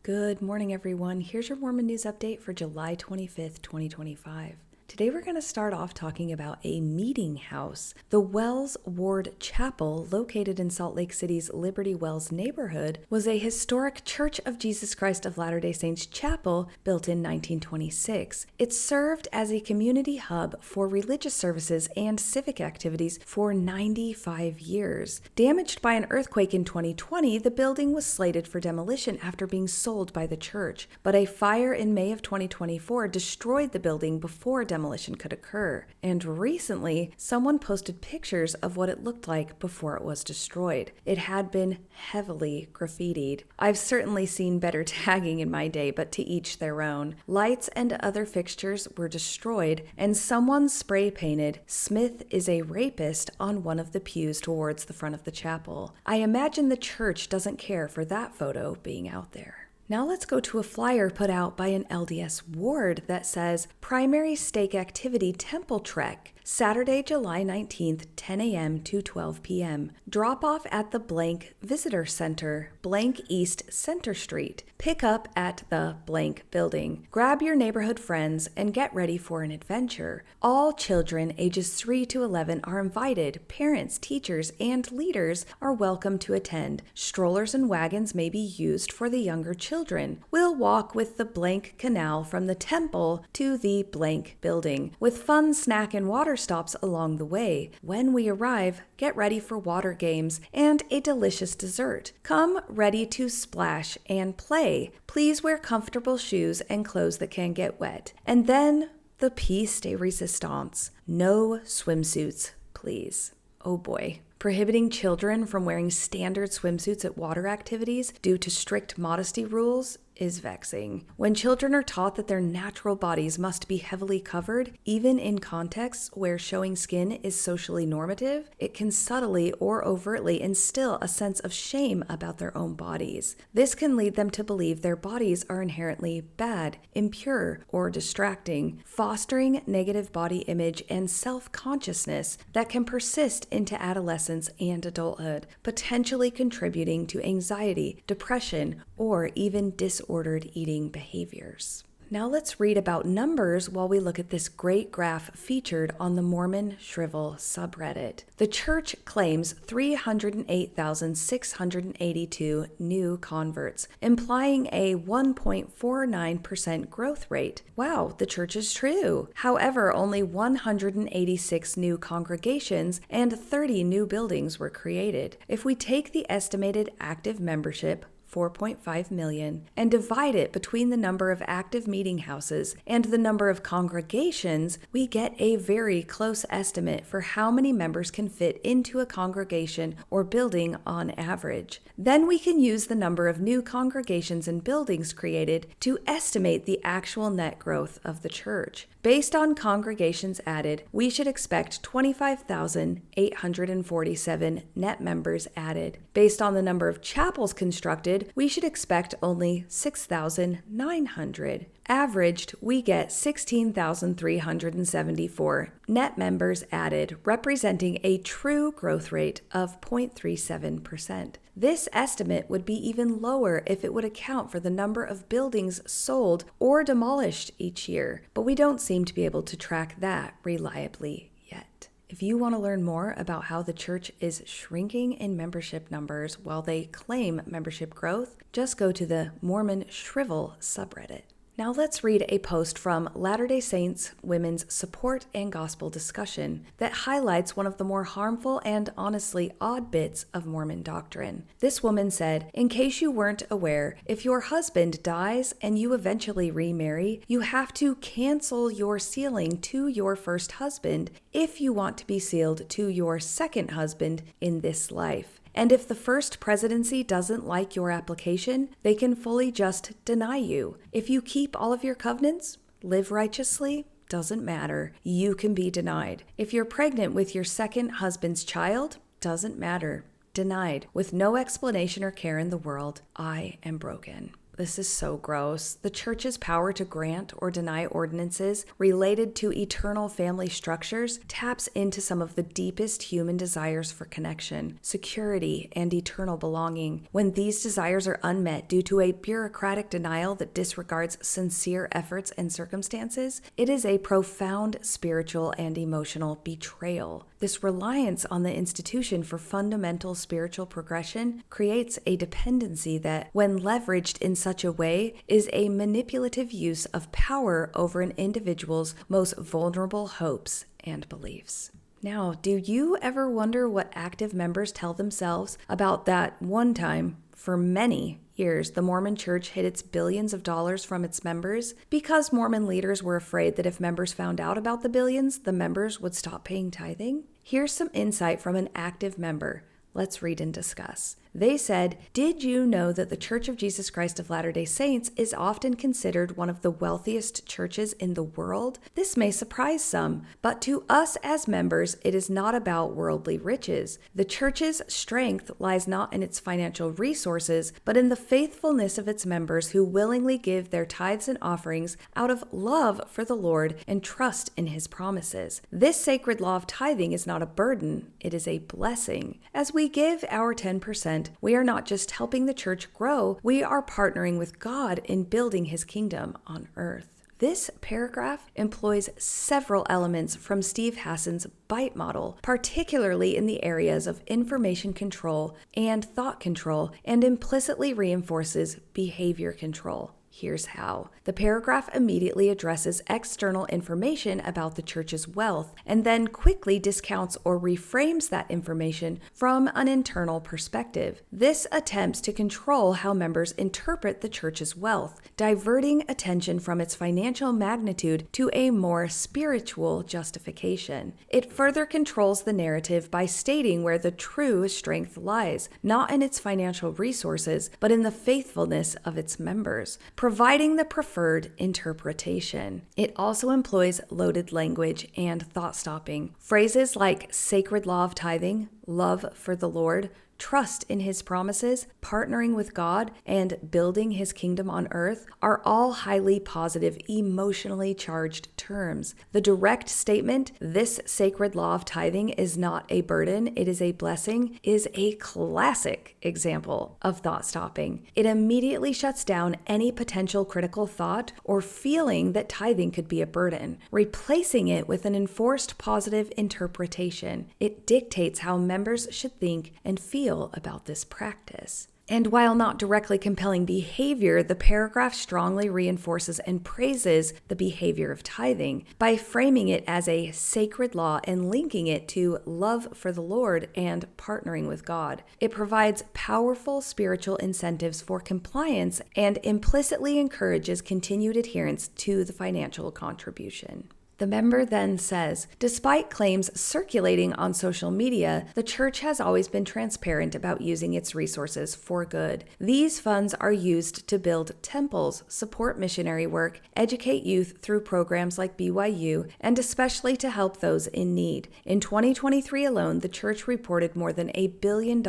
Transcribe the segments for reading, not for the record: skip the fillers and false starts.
Good morning, everyone. Here's your Mormon news update for July 25th, 2025. Today we're going to start off talking about a meeting house. The Wells Ward Chapel, located in Salt Lake City's Liberty Wells neighborhood, was a historic Church of Jesus Christ of Latter-day Saints chapel built in 1926. It served as a community hub for religious services and civic activities for 95 years. Damaged by an earthquake in 2020, the building was slated for demolition after being sold by the church, but a fire in May of 2024 destroyed the building before demolition could occur, and recently someone posted pictures of what it looked like before it was destroyed. It had been heavily graffitied. I've certainly seen better tagging in my day, but to each their own. Lights and other fixtures were destroyed, and someone spray painted "Smith is a rapist" on one of the pews towards the front of the chapel. I imagine the church doesn't care for that photo being out there. Now let's go to a flyer put out by an LDS ward that says Primary Stake Activity Temple Trek, Saturday, July 19th, 10 a.m. to 12 p.m. Drop off at the blank Visitor Center, blank East Center Street. Pick up at the blank building. Grab your neighborhood friends and get ready for an adventure. All children ages 3 to 11 are invited. Parents, teachers, and leaders are welcome to attend. Strollers and wagons may be used for the younger children. We'll walk with the blank canal from the temple to the blank building, with fun snack and water stops along the way. When we arrive, get ready for water games and a delicious dessert. Come ready to splash and play. Please wear comfortable shoes and clothes that can get wet. And then the piece de resistance. No swimsuits, please. Oh boy. Prohibiting children from wearing standard swimsuits at water activities due to strict modesty rules is vexing. When children are taught that their natural bodies must be heavily covered, even in contexts where showing skin is socially normative, it can subtly or overtly instill a sense of shame about their own bodies. This can lead them to believe their bodies are inherently bad, impure, or distracting, fostering negative body image and self-consciousness that can persist into adolescence and adulthood, potentially contributing to anxiety, depression, or even disordered eating behaviors. Now let's read about numbers while we look at this great graph featured on the Mormon Shrivel subreddit. The church claims 308,682 new converts, implying a 1.49% growth rate. Wow, the church is true. However, only 186 new congregations and 30 new buildings were created. If we take the estimated active membership, 4.5 million, and divide it between the number of active meeting houses and the number of congregations, we get a very close estimate for how many members can fit into a congregation or building on average. Then we can use the number of new congregations and buildings created to estimate the actual net growth of the church. Based on congregations added, we should expect 25,847 net members added. Based on the number of chapels constructed, we should expect only 6,900. Averaged, we get 16,374 net members added, representing a true growth rate of 0.37%. This estimate would be even lower if it would account for the number of buildings sold or demolished each year, but we don't seem to be able to track that reliably yet. If you want to learn more about how the church is shrinking in membership numbers while they claim membership growth, just go to the Mormon Shrivel subreddit. Now let's read a post from Latter-day Saints Women's Support and Gospel Discussion that highlights one of the more harmful and honestly odd bits of Mormon doctrine. This woman said, "In case you weren't aware, if your husband dies and you eventually remarry, you have to cancel your sealing to your first husband if you want to be sealed to your second husband in this life. And if the first presidency doesn't like your application, they can fully just deny you. If you keep all of your covenants, live righteously, doesn't matter, you can be denied. If you're pregnant with your second husband's child, doesn't matter, denied. With no explanation or care in the world, I am broken." This is so gross. The church's power to grant or deny ordinances related to eternal family structures taps into some of the deepest human desires for connection, security, and eternal belonging. When these desires are unmet due to a bureaucratic denial that disregards sincere efforts and circumstances, it is a profound spiritual and emotional betrayal. This reliance on the institution for fundamental spiritual progression creates a dependency that, when leveraged in such a way, is a manipulative use of power over an individual's most vulnerable hopes and beliefs. Now, do you ever wonder what active members tell themselves about that one time, for many years, the Mormon Church hid its billions of dollars from its members because Mormon leaders were afraid that if members found out about the billions, the members would stop paying tithing? Here's some insight from an active member. Let's read and discuss. They said, "Did you know that the Church of Jesus Christ of Latter-day Saints is often considered one of the wealthiest churches in the world? This may surprise some, but to us as members, it is not about worldly riches. The church's strength lies not in its financial resources, but in the faithfulness of its members who willingly give their tithes and offerings out of love for the Lord and trust in His promises. This sacred law of tithing is not a burden, it is a blessing. As we give our 10%, we are not just helping the church grow, we are partnering with God in building His kingdom on earth." This paragraph employs several elements from Steve Hassan's BITE model, particularly in the areas of information control and thought control, and implicitly reinforces behavior control. Here's how. The paragraph immediately addresses external information about the church's wealth and then quickly discounts or reframes that information from an internal perspective. This attempts to control how members interpret the church's wealth, diverting attention from its financial magnitude to a more spiritual justification. It further controls the narrative by stating where the true strength lies, not in its financial resources, but in the faithfulness of its members, providing the preferred interpretation. It also employs loaded language and thought-stopping. Phrases like sacred law of tithing, love for the Lord, trust in His promises, partnering with God, and building His kingdom on earth are all highly positive, emotionally charged terms. The direct statement, "This sacred law of tithing is not a burden, it is a blessing," is a classic example of thought stopping. It immediately shuts down any potential critical thought or feeling that tithing could be a burden, replacing it with an enforced positive interpretation. It dictates how members should think and feel about this practice. And while not directly compelling behavior, the paragraph strongly reinforces and praises the behavior of tithing by framing it as a sacred law and linking it to love for the Lord and partnering with God. It provides powerful spiritual incentives for compliance and implicitly encourages continued adherence to the financial contribution. The member then says, despite claims circulating on social media, the church has always been transparent about using its resources for good. These funds are used to build temples, support missionary work, educate youth through programs like BYU, and especially to help those in need. In 2023 alone, the church reported more than $1 billion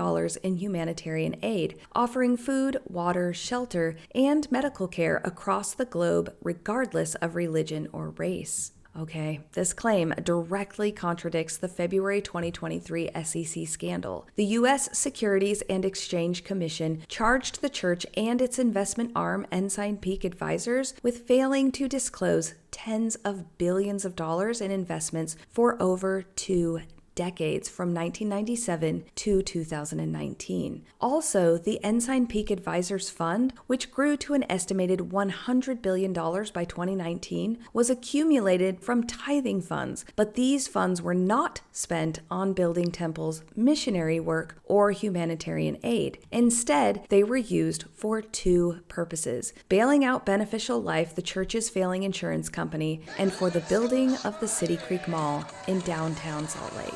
in humanitarian aid, offering food, water, shelter, and medical care across the globe, regardless of religion or race. Okay, this claim directly contradicts the February 2023 SEC scandal. The U.S. Securities and Exchange Commission charged the church and its investment arm, Ensign Peak Advisors, with failing to disclose tens of billions of dollars in investments for over 2 decades from 1997 to 2019. Also, the Ensign Peak Advisors Fund, which grew to an estimated $100 billion by 2019, was accumulated from tithing funds, but these funds were not spent on building temples, missionary work, or humanitarian aid. Instead, they were used for 2 purposes: bailing out Beneficial Life, the church's failing insurance company, and for the building of the City Creek Mall in downtown Salt Lake.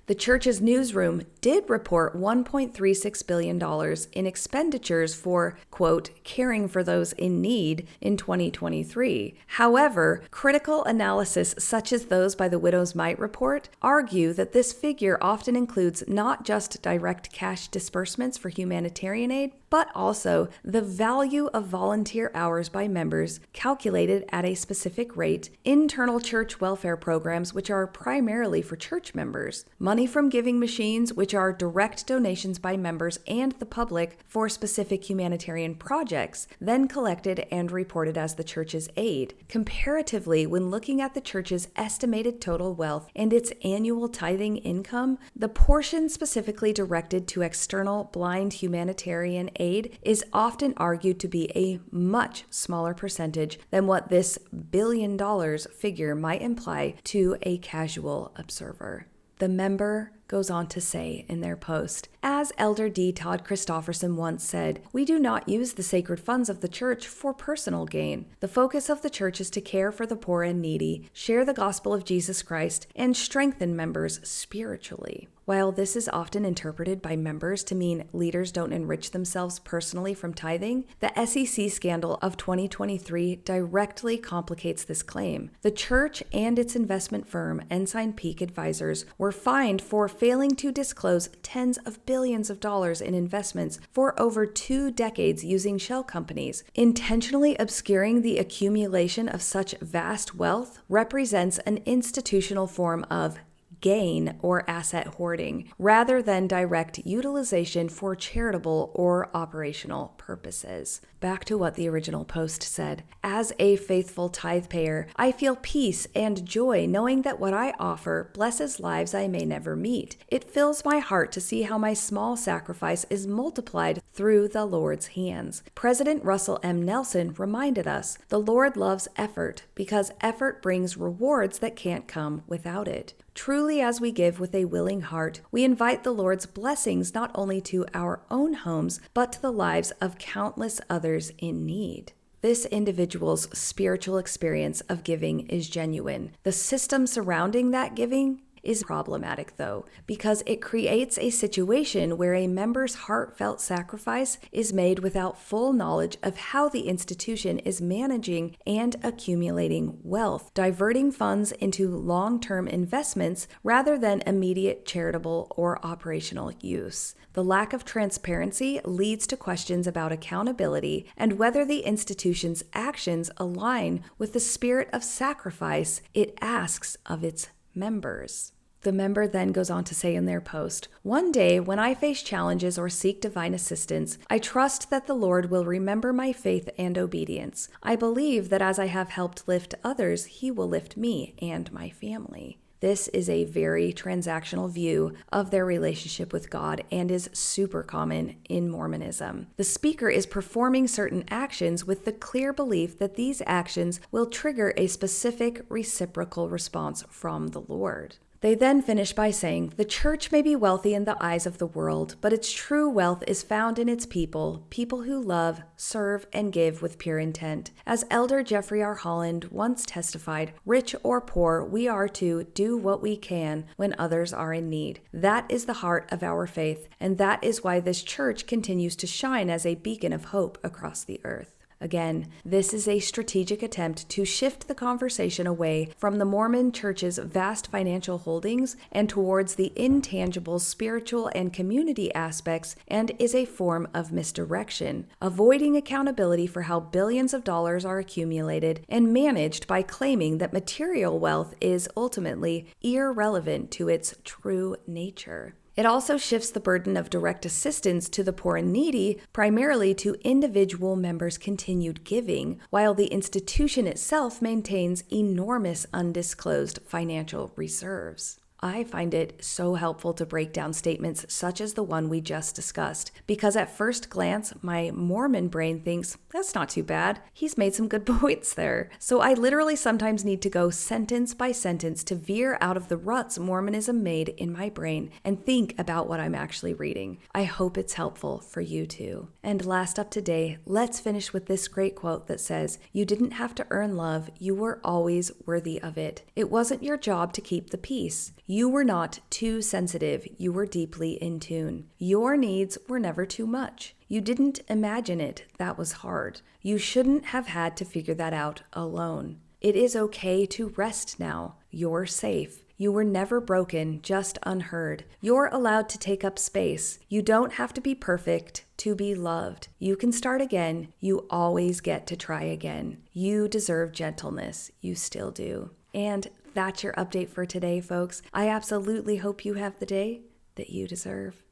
The church's newsroom did report $1.36 billion in expenditures for, quote, caring for those in need in 2023. However, critical analysis such as those by the Widow's Mite report argue that this figure often includes not just direct cash disbursements for humanitarian aid, but also the value of volunteer hours by members calculated at a specific rate, internal church welfare programs which are primarily for church members, money from giving machines which are direct donations by members and the public for specific humanitarian projects, then collected and reported as the church's aid. Comparatively, when looking at the church's estimated total wealth and its annual tithing income, the portion specifically directed to external blind humanitarian aid is often argued to be a much smaller percentage than what this $1 billion figure might imply to a casual observer. The member goes on to say in their post, as Elder D. Todd Christofferson once said, "We do not use the sacred funds of the church for personal gain. The focus of the church is to care for the poor and needy, share the gospel of Jesus Christ, and strengthen members spiritually." While this is often interpreted by members to mean leaders don't enrich themselves personally from tithing, the SEC scandal of 2023 directly complicates this claim. The church and its investment firm, Ensign Peak Advisors, were fined for failing to disclose tens of billions of dollars in investments for over 2 decades using shell companies. Intentionally obscuring the accumulation of such vast wealth represents an institutional form of gain or asset hoarding, rather than direct utilization for charitable or operational purposes. Back to what the original post said. As a faithful tithe payer, I feel peace and joy knowing that what I offer blesses lives I may never meet. It fills my heart to see how my small sacrifice is multiplied through the Lord's hands. President Russell M. Nelson reminded us, the Lord loves effort because effort brings rewards that can't come without it. Truly, as we give with a willing heart, we invite the Lord's blessings not only to our own homes, but to the lives of countless others in need. This individual's spiritual experience of giving is genuine. The system surrounding that giving is problematic, though, because it creates a situation where a member's heartfelt sacrifice is made without full knowledge of how the institution is managing and accumulating wealth, diverting funds into long-term investments rather than immediate charitable or operational use. The lack of transparency leads to questions about accountability and whether the institution's actions align with the spirit of sacrifice it asks of its members. The member then goes on to say in their post, one day when I face challenges or seek divine assistance, I trust that the Lord will remember my faith and obedience. I believe that as I have helped lift others, He will lift me and my family. This is a very transactional view of their relationship with God and is super common in Mormonism. The speaker is performing certain actions with the clear belief that these actions will trigger a specific reciprocal response from the Lord. They then finish by saying, the church may be wealthy in the eyes of the world, but its true wealth is found in its people who love, serve, and give with pure intent. As Elder Jeffrey R. Holland once testified, rich or poor, we are to do what we can when others are in need. That is the heart of our faith, and that is why this church continues to shine as a beacon of hope across the earth. Again, this is a strategic attempt to shift the conversation away from the Mormon Church's vast financial holdings and towards the intangible spiritual and community aspects, and is a form of misdirection, avoiding accountability for how billions of dollars are accumulated and managed by claiming that material wealth is ultimately irrelevant to its true nature. It also shifts the burden of direct assistance to the poor and needy, primarily to individual members' continued giving, while the institution itself maintains enormous undisclosed financial reserves. I find it so helpful to break down statements such as the one we just discussed, because at first glance, my Mormon brain thinks, that's not too bad. He's made some good points there. So I literally sometimes need to go sentence by sentence to veer out of the ruts Mormonism made in my brain and think about what I'm actually reading. I hope it's helpful for you too. And last up today, let's finish with this great quote that says, "You didn't have to earn love, you were always worthy of it. It wasn't your job to keep the peace. You were not too sensitive, you were deeply in tune. Your needs were never too much. You didn't imagine it, that was hard. You shouldn't have had to figure that out alone. It is okay to rest now. You're safe. You were never broken, just unheard. You're allowed to take up space. You don't have to be perfect to be loved. You can start again. You always get to try again. You deserve gentleness. You still do. And that's your update for today, folks. I absolutely hope you have the day that you deserve.